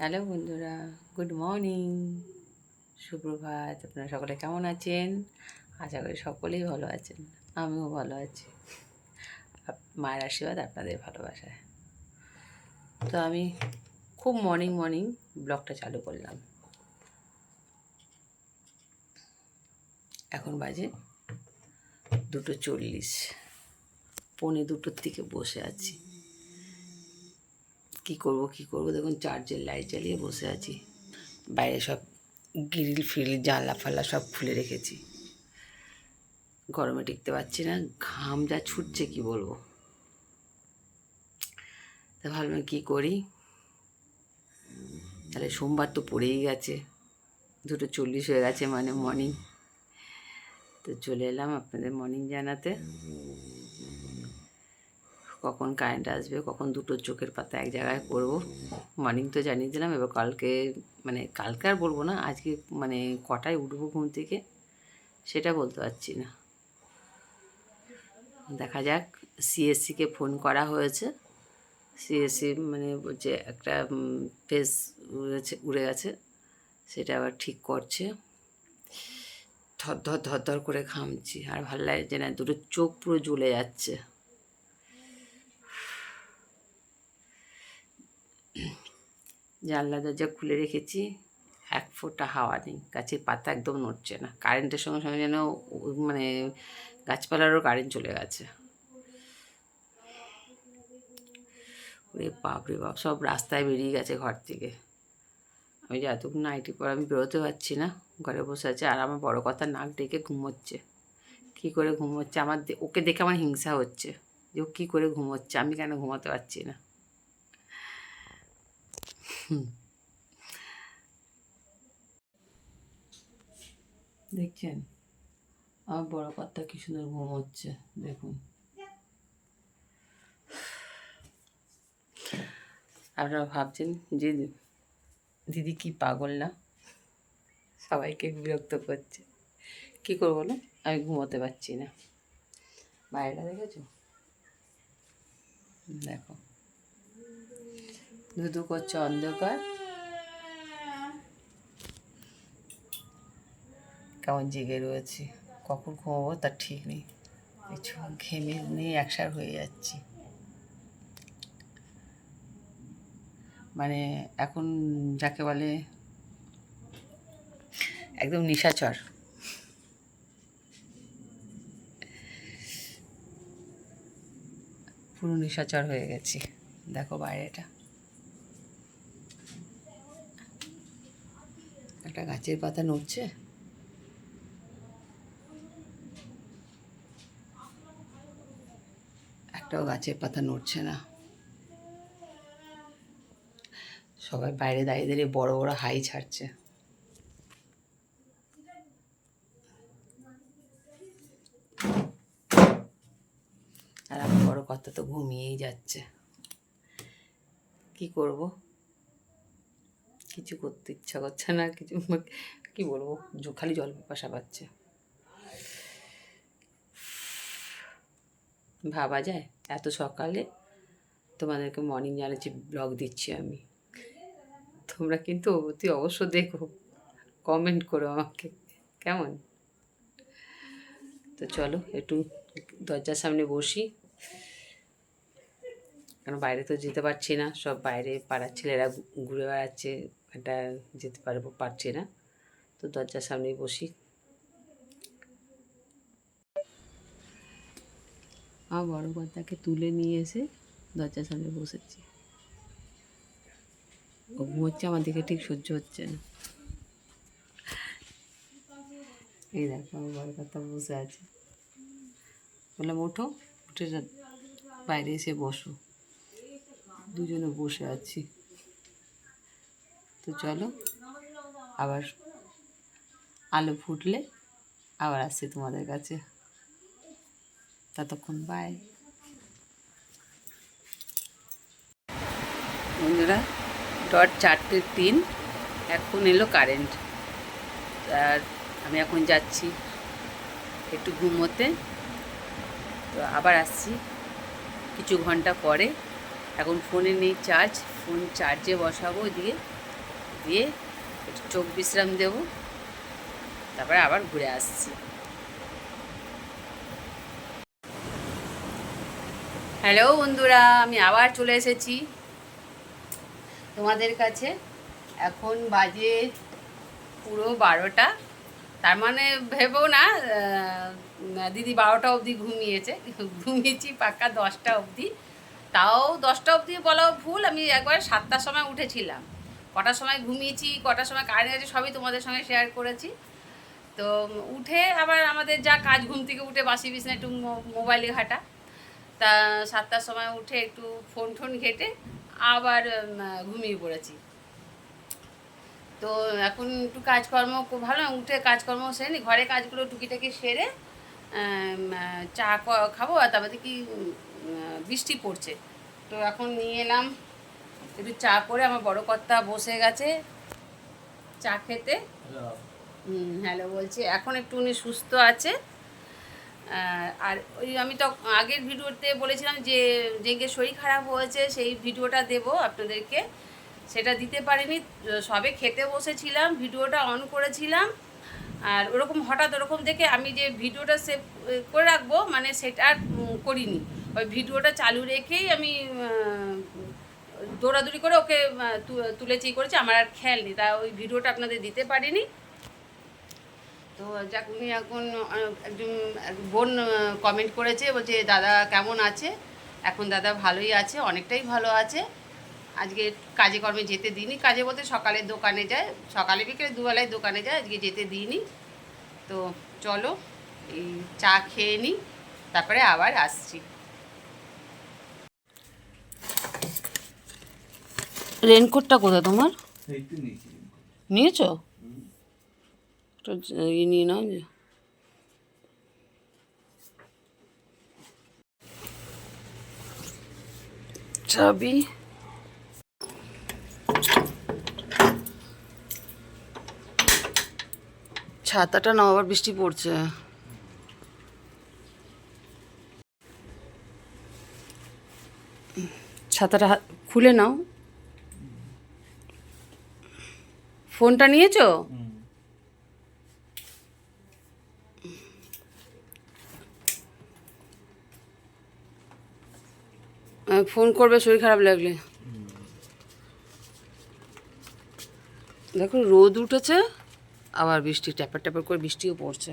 Hello বন্ধুরা, good morning, সুপ্রভাত। আপনারা সকলে কেমন আছেন? আশা করি সকলেই ভালো আছেন। আমিও ভালো আছি। মায়ের আশীর্বাদ, আপনাদের ভালোবাসায়। তো আমি খুব মর্নিং ব্লগটা চালু করলাম। এখন বাজে 2:40, 1:45 থেকে বসে আছি। কি করব দেখুন, চার্জের লাইট জ্বালিয়ে বসে আছি। বাইরে সব গ্রিল ফ্রিল জানলা ফাল্লা সব খুলে রেখেছি। গরমে টিকতে পারছি না, ঘাম যা ছুটছে কি বলবো। তা ভাবলাম কী করি, তাহলে সোমবার তো পড়েই গেছে, 2:40 হয়ে গেছে, মানে মর্নিং। তো চলে এলাম আপনাদের মর্নিং জানাতে। কখন কারেন্ট আসবে, কখন দুটো চোখের পাতা এক জায়গায় করবো। মর্নিং তো জানিয়ে দিলাম। এবার কালকে আর বলবো না, আজকে কটায় উঠবো ঘুম থেকে সেটা বলতে পারছি না। দেখা যাক। সিএসসিকে ফোন করা হয়েছে। সিএসসি বলছে একটা ফেস উড়ে গেছে, সেটা আবার ঠিক করছে। ধর করে ঘামছি, আর ভালো লাগছে না, দুটো চোখ পুরো জ্বলে যাচ্ছে। জানলা দরজা খুলে রেখেছি, এক ফোঁটা হাওয়া নেই, গাছের পাতা একদম নড়ছে না। কারেন্টের সঙ্গে সঙ্গে যেন গাছপালারও কারেন্ট চলে গেছে। রে বাপ, সব রাস্তায় বেরিয়ে গেছে ঘর থেকে। আমি যে এতক্ষণ নাইটি পর আমি বেরোতে পারছি না, ঘরে বসে আছে। আর আমার বড় কথা, নাক ডেকে ঘুমোচ্ছে। কী করে ঘুমোচ্ছে, ওকে দেখে আমার হিংসা হচ্ছে যে ও কী করে ঘুমোচ্ছে, আমি কেন ঘুমোতে পারছি না। দেখছেন আমার বড় কথা কি সুন্দর ঘুমোচ্ছে, দেখুন। আপনারা ভাবছেন যে দিদি কি পাগল না, সবাইকে বিরক্ত করছে। কী করবো বলো, আমি ঘুমোতে পারছি না। বাইরেটা দেখেছো, দেখো ধুধু করছে অন্ধকার, কেমন জেগে রয়েছি। কখন ঘুমাবো তার ঠিক নেই। কিছু ঘেমে নিয়ে একসার হয়ে যাচ্ছি। এখন যাকে বলে একদম নিশাচর। পুরো নিশাচর হয়ে গেছি। দেখো বাইরেটা, একটা গাছের পাতা নড়ছে, একটাও গাছের পাতা নড়ছে না। সবাই বাইরে দাঁড়িয়ে দাঁড়িয়ে বড় বড় হাই ছাড়ছে। আর আমার বড় কথা তো ঘুমিয়েই যাচ্ছে। কি করব, কিছু করতে ইচ্ছা করছে না, কিছু কি বলবো, খালি জল পিপাসা পাচ্ছে। ভাবা যায় এত সকালে তোমাদেরকে মর্নিং জানাচ্ছি, ব্লগ দিচ্ছি আমি। তোমরা কিন্তু অতি অবশ্য দেখো, কমেন্ট করো আমাকে কেমন। তো চলো একটু দরজার সামনে বসি, কারণ বাইরে তো যেতে পারছি না। সব বাইরে পাড়ার ছেলেরা ঘুরে বেড়াচ্ছে, এটা যেতে পারছি না। তো দরজার সামনেই বসি। আমার বড় কর্তাকে তুলে নিয়ে এসে দরজার সামনে বসেছি। ও ঘুমোচ্ছে, আমার দিকে ঠিক সহ্য হচ্ছে না। এই দেখো আমার বড় কর্তা বসে আছে। বললাম ওঠো, উঠে বাইরে এসে বসো। দুজনে বসে আছি। তো চলো, আবার আলো ফুটলে আবার আসছি তোমাদের কাছে। ততক্ষণ বাই বন্ধুরা। 4:03 এখন এলো কারেন্ট। আর আমি এখন যাচ্ছি একটু ঘুমোতে। তো আবার আসছি কিছু ঘন্টা পরে। এখন ফোনে নেই চার্জ, ফোন চার্জে বসাবো। ওইদিকে দিয়ে একটু চোখ বিশ্রাম দেব, তারপরে আবার ঘুরে আসছি। হ্যালো বন্ধুরা, আমি আবার চলে এসেছি তোমাদের কাছে। এখন বাজে পুরো 12টা। তার মানে ভেবো না দিদি 12টা অবধি ঘুমিয়েছে, ঘুমিয়েছি পাক্কা 10টা অবধি। তাও 10টা অবধি বলাও ভুল, আমি একবার 7টার সময় উঠেছিলাম। কটার সময় ঘুমিয়েছি, কটার সময় কারেন্ট আছে সবই তোমাদের সঙ্গে শেয়ার করেছি। তো উঠে আবার আমাদের যা কাজ, ঘুম থেকে উঠে বাসি বিছানা একটু মোবাইলে ঘাটা, তা 7টার সময় উঠে একটু ফোন টোন ঘেটে আবার ঘুমিয়ে পড়েছি। তো এখন একটু কাজকর্ম খুব ভালো, উঠে কাজকর্ম সেরে ঘরে কাজগুলো টুকিটাকি সেরে চা খাবো। আর তারপরে কি বৃষ্টি পড়ছে, তো এখন নিয়ে এলাম একটু চা করে। আমার বড় কর্তা বসে গেছে চা খেতে। হ্যালো বলছি, এখন একটু উনি সুস্থ আছে। আর ওই আমি তো আগের ভিডিওতে বলেছিলাম যে যেকে শরীর খারাপ হয়েছে সেই ভিডিওটা দেব আপনাদেরকে, সেটা দিতে পারিনি। সবে খেতে বসেছিলাম, ভিডিওটা অন করেছিলাম, আর ওরকম হঠাৎ ওরকম দেখে আমি যে ভিডিওটা সেভ করে রাখবো মানে সেটা আর করিনি। ওই ভিডিওটা চালু রেখেই আমি দৌড়াদৌড়ি করে ওকে তুলেছি করেছি, আমার আর খেয়াল নেই, তা ওই ভিডিওটা আপনাদের দিতে পারিনি। তো যাক, উনি এখন একজন বোন কমেন্ট করেছে, বলছে দাদা কেমন আছে। এখন দাদা ভালোই আছে, অনেকটাই ভালো আছে। আজকে কাজে কর্মে যেতে দিইনি, কাজে বলতে সকালে দোকানে যায়, সকালে বিকেলে দুবেলায় দোকানে যায়, আজকে যেতে দিইনি। তো চলো এই চা খেয়ে নিই, তারপরে আবার আসছি। রেনকোটটা কোথায় তোমার? নিয়েছো? তো ইয়ে নিয়ে নাও যে। চাবি, ছাতাটা নাও, আবার বৃষ্টি পড়ছে। ছাতাটা খুলে নাও। ফোনটা নিয়েছো? ফোন করবে শরীর খারাপ লাগলে। দেখো রোদ উঠেছে, আবার বৃষ্টি ট্যাপার ট্যাপার করে বৃষ্টিও পড়ছে।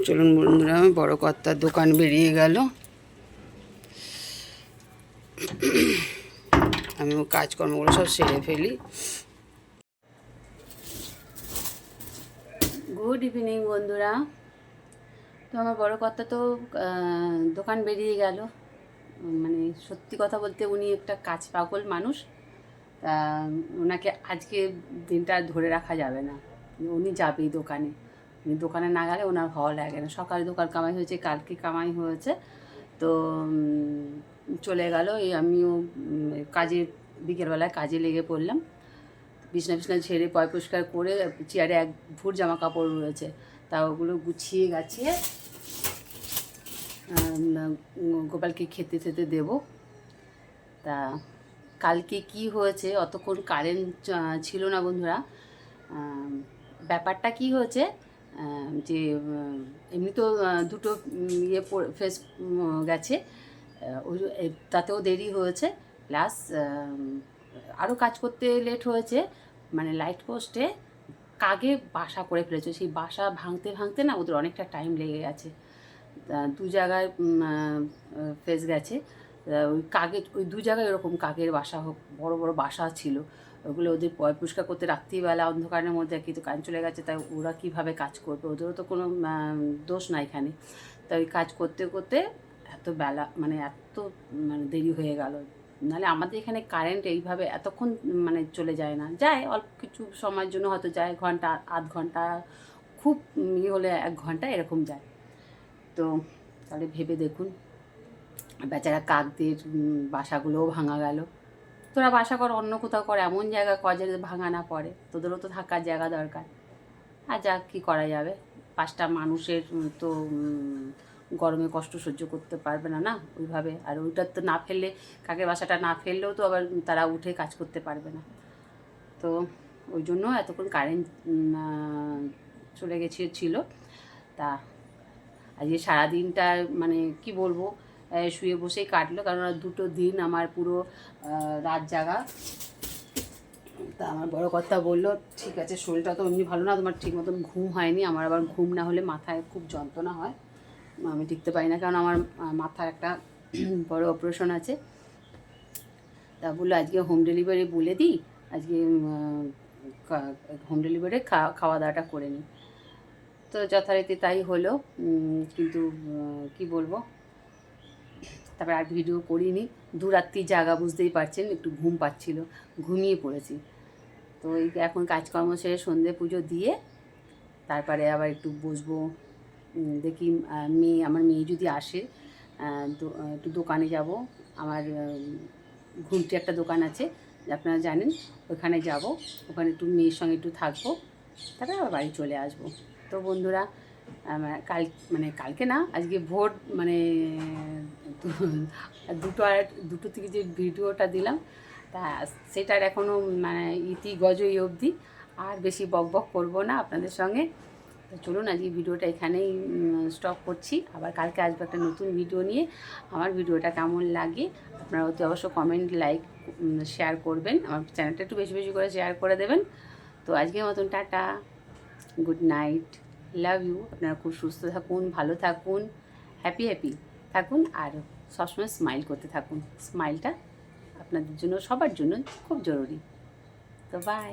চলুন বন্ধুরা, বড় কর্তার দোকান বেরিয়ে গেল, আমিও কাজকর্মগুলো সব সেরে ফেলি। গুড ইভিনিং বন্ধুরা। তো আমার বড় কর্তা তো দোকান বেরিয়ে গেল। মানে সত্যি কথা বলতে উনি একটা কাজ পাগল মানুষ, তা ওনাকে আজকে দিনটা ধরে রাখা যাবে না, উনি যাবেই দোকানে। উনি দোকানে না গেলে ওনার ভালো লাগে না। সকালে দোকান কামাই হয়েছে, কালকে কামাই হয়েছে, তো চলে গেল। এই আমিও কাজে বিকেলবেলায় কাজে লেগে পড়লাম। বিছনা বিছনা ঝেড়ে পয় পরিষ্কার করে চেয়ারে এক ভুর জামা কাপড় রয়েছে, তা ওগুলো গুছিয়ে গাছিয়ে গোপালকে খেতে খেতে দেবো। তা কালকে কি হয়েছে, অতক্ষণ কারেন্ট ছিল না বন্ধুরা। ব্যাপারটা কি হয়েছে যে এমনি তো দুটো ইয়ে ফেস গেছে, ওই তাতেও দেরি হয়েছে, প্লাস আরও কাজ করতে লেট হয়েছে। মানে লাইট পোস্টে কাকে বাসা করে ফেলেছে, সেই বাসা ভাঙতে ভাঙতে না ওদের অনেকটা টাইম লেগে গেছে। দু জায়গায় ফেস গেছে, ওই কাকের ওই দু জায়গায় এরকম কাকের বাসা বড় বড় বাসা ছিল। ওগুলো ওদের পয় পরিষ্কার করতে রাত্রিবেলা অন্ধকারের মধ্যে কিন্তু কারেন্ট চলে গেছে, তাই ওরা কীভাবে কাজ করবে, ওদেরও তো কোনো দোষ না এখানে। তাই কাজ করতে করতে এত বেলা মানে এত মানে দেরি হয়ে গেল। নাহলে আমাদের এখানে কারেন্ট এইভাবে এতক্ষণ মানে চলে যায় না, যায় অল্প কিছু সময়ের জন্য হয়তো যায়, ঘন্টা আধ ঘন্টা, খুব ইয়ে হলে 1 ঘন্টা এরকম যায়। তো তাহলে ভেবে দেখুন, বেচারা কাকদের বাসাগুলোও ভাঙা গেল। তোরা বাসা কর, অন্য কোথাও কর, এমন জায়গা কর যাতে ভাঙা না পড়ে, তোদেরও তো থাকার জায়গা দরকার। আর যা কী করা যাবে, 5টা মানুষের তো গরমে কষ্ট সহ্য করতে পারবে না না ওইভাবে। আর ওইটার তো না ফেললে, কাকের বাসাটা না ফেললেও তো আবার তারা উঠে কাজ করতে পারবে না। তো ওই জন্য এতক্ষণ কারেন্ট চলে ছিল। তা আজকে সারাদিনটা মানে কি বলবো, শুয়ে বসেই কাটলো, কারণ 2টো দিন আমার পুরো রাত জাগা। তা আমার বড় কথা বললো, ঠিক আছে শরীরটা তো এমনি ভালো না, তোমার ঠিক মতন ঘুম হয়নি। আমার আবার ঘুম না হলে মাথায় খুব যন্ত্রণা হয়, আমি টিকতে পারি না, কারণ আমার মাথার একটা বড় অপারেশন আছে। তা বললো আজকে হোম ডেলিভারি বলে দিই, আজকে হোম ডেলিভারি খাওয়া দাওয়াটা করে নিই। তো যথারীতি তাই হলো। কিন্তু কি বলবো, তারপর আর ভিডিও করিনি। 2 রাত্রি জাগা, বুঝতেই পারছেন, একটু ঘুম পাচ্ছিল, ঘুমিয়ে পড়েছি। তো এই এখন কাজকর্ম সেরে সন্ধে পুজো দিয়ে তারপরে আবার একটু বসবো। দেখি আমার মেয়ে যদি আসে, একটু দোকানে যাব। আমার ঘুমটি একটা দোকান আছে, আপনারা জানেন, ওখানে যাব। ওখানে একটু মেয়ের সঙ্গে একটু থাকবো, তারপরে আবার বাড়ি চলে আসবো। তো বন্ধুরা, কালকে না, আজকে ভোর মানে 2টো থেকে যে ভিডিওটা দিলাম, তা সেটার এখনও মানে গজই অবধি। আর বেশি বক করবো না আপনাদের সঙ্গে। তো চলুন আজকে ভিডিওটা এখানেই স্টপ করছি। আবার কালকে আসবো একটা নতুন ভিডিও নিয়ে। আমার ভিডিওটা কেমন লাগে আপনারা অতি অবশ্য কমেন্ট, লাইক, শেয়ার করবেন। আমার চ্যানেলটা একটু বেশি বেশি করে শেয়ার করে দেবেন। তো আজকের মতন tata, good night, love you. আপনারা খুব সুস্থ থাকুন, ভালো থাকুন, হ্যাপি থাকুন, আর সবসময় স্মাইল করতে থাকুন। স্মাইলটা আপনাদের জন্য, সবার জন্য খুব জরুরি। তো বাই।